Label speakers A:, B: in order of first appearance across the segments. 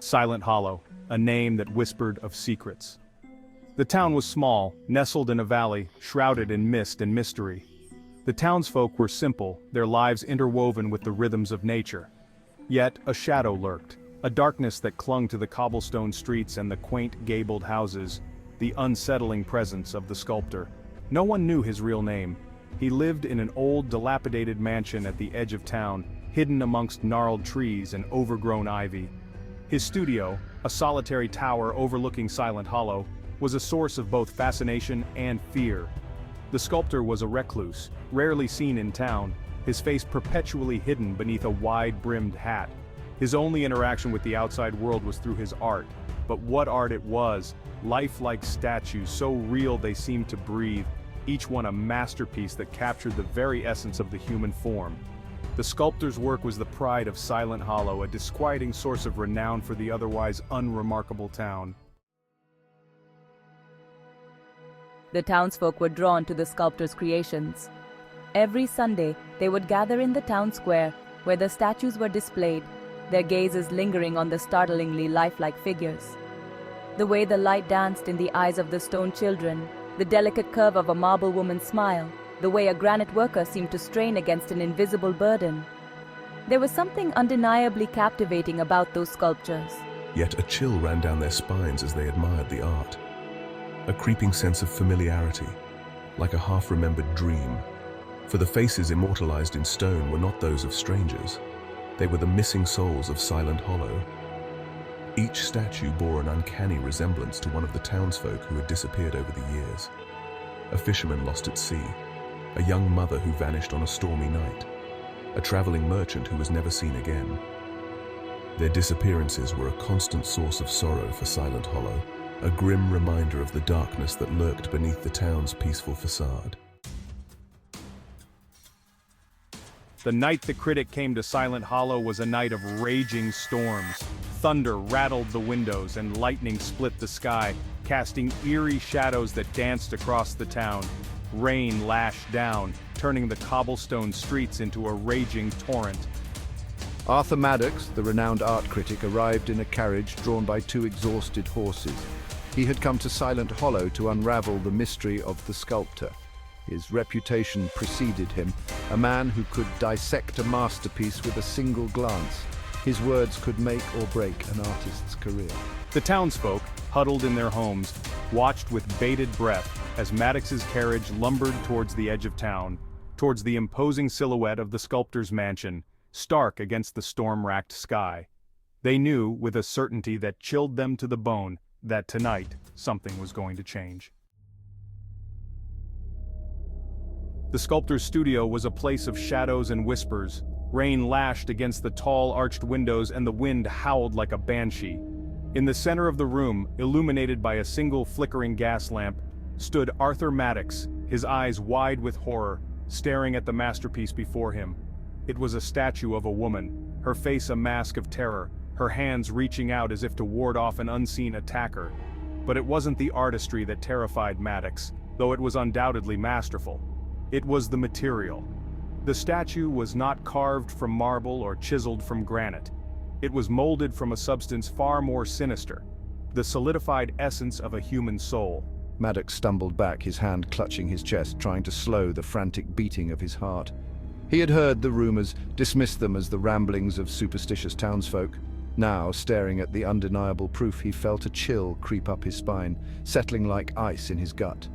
A: Silent Hollow, a name that whispered of secrets. The town was small, nestled in a valley, shrouded in mist and mystery. The townsfolk were simple, their lives interwoven with the rhythms of nature. Yet, a shadow lurked, a darkness that clung to the cobblestone streets and the quaint gabled houses, the unsettling presence of the sculptor. No one knew his real name. He lived in an old, dilapidated mansion at the edge of town, hidden amongst gnarled trees and overgrown ivy. His studio, a solitary tower overlooking Silent Hollow, was a source of both fascination and fear. The sculptor was a recluse, rarely seen in town, his face perpetually hidden beneath a wide-brimmed hat. His only interaction with the outside world was through his art. But what art it was! Lifelike statues, so real they seemed to breathe, each one a masterpiece that captured the very essence of the human form. The sculptor's work was the pride of Silent Hollow, a disquieting source of renown for the otherwise unremarkable town.
B: The townsfolk were drawn to the sculptor's creations. Every Sunday, they would gather in the town square, where the statues were displayed, their gazes lingering on the startlingly lifelike figures. The way the light danced in the eyes of the stone children, the delicate curve of a marble woman's smile, the way a granite worker seemed to strain against an invisible burden. There was something undeniably captivating about those sculptures.
C: Yet a chill ran down their spines as they admired the art. A creeping sense of familiarity, like a half-remembered dream. For the faces immortalized in stone were not those of strangers. They were the missing souls of Silent Hollow. Each statue bore an uncanny resemblance to one of the townsfolk who had disappeared over the years. A fisherman lost at sea, a young mother who vanished on a stormy night, a traveling merchant who was never seen again. Their disappearances were a constant source of sorrow for Silent Hollow, a grim reminder of the darkness that lurked beneath the town's peaceful facade.
A: The night the critic came to Silent Hollow was a night of raging storms. Thunder rattled the windows and lightning split the sky, casting eerie shadows that danced across the town. Rain lashed down, turning the cobblestone streets into a raging torrent.
D: Arthur Maddox, the renowned art critic, arrived in a carriage drawn by two exhausted horses. He had come to Silent Hollow to unravel the mystery of the sculptor. His reputation preceded him, a man who could dissect a masterpiece with a single glance. His words could make or break an artist's career.
A: The townsfolk, huddled in their homes, watched with bated breath as Maddox's carriage lumbered towards the edge of town, towards the imposing silhouette of the sculptor's mansion, stark against the storm-racked sky. They knew, with a certainty that chilled them to the bone, that tonight something was going to change. The sculptor's studio was a place of shadows and whispers. Rain lashed against the tall arched windows and the wind howled like a banshee. In the center of the room, illuminated by a single flickering gas lamp, stood Arthur Maddox, his eyes wide with horror, staring at the masterpiece before him. It was a statue of a woman, her face a mask of terror, her hands reaching out as if to ward off an unseen attacker. But it wasn't the artistry that terrified Maddox, though it was undoubtedly masterful. It was the material. The statue was not carved from marble or chiseled from granite. It was molded from a substance far more sinister, the solidified essence of a human soul.
D: Maddox stumbled back, his hand clutching his chest, trying to slow the frantic beating of his heart. He had heard the rumors, dismissed them as the ramblings of superstitious townsfolk. Now, staring at the undeniable proof, he felt a chill creep up his spine, settling like ice in his gut.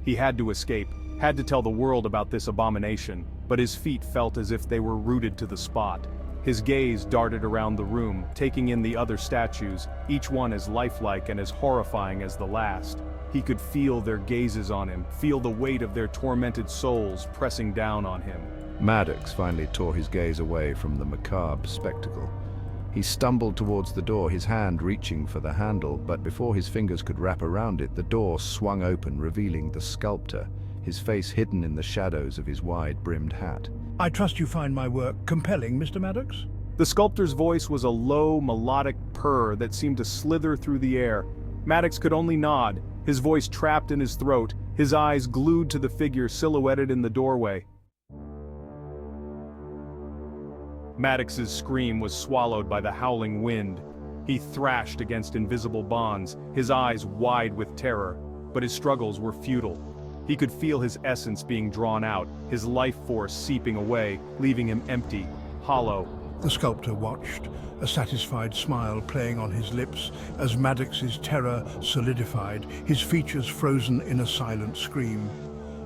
A: He had to escape, had to tell the world about this abomination, but his feet felt as if they were rooted to the spot. His gaze darted around the room, taking in the other statues, each one as lifelike and as horrifying as the last. He could feel their gazes on him, feel the weight of their tormented souls pressing down on him.
D: Maddox finally tore his gaze away from the macabre spectacle. He stumbled towards the door, his hand reaching for the handle, but before his fingers could wrap around it, the door swung open, revealing the sculptor, his face hidden in the shadows of his wide-brimmed hat.
E: I trust you find my work compelling, Mr. Maddox?
A: The sculptor's voice was a low, melodic purr that seemed to slither through the air. Maddox could only nod, his voice trapped in his throat, his eyes glued to the figure silhouetted in the doorway. Maddox's scream was swallowed by the howling wind. He thrashed against invisible bonds, his eyes wide with terror, but his struggles were futile. He could feel his essence being drawn out, his life force seeping away, leaving him empty, hollow.
E: The sculptor watched, a satisfied smile playing on his lips as Maddox's terror solidified, his features frozen in a silent scream.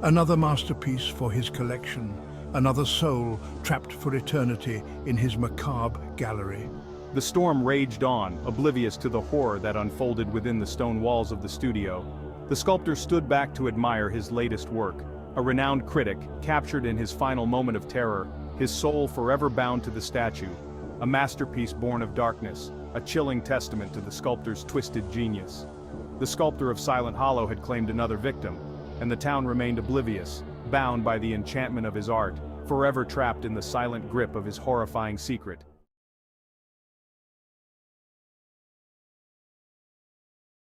E: Another masterpiece for his collection, another soul trapped for eternity in his macabre gallery.
A: The storm raged on, oblivious to the horror that unfolded within the stone walls of the studio. The sculptor stood back to admire his latest work, a renowned critic, captured in his final moment of terror, his soul forever bound to the statue, a masterpiece born of darkness, a chilling testament to the sculptor's twisted genius. The sculptor of Silent Hollow had claimed another victim, and the town remained oblivious, bound by the enchantment of his art, forever trapped in the silent grip of his horrifying secret.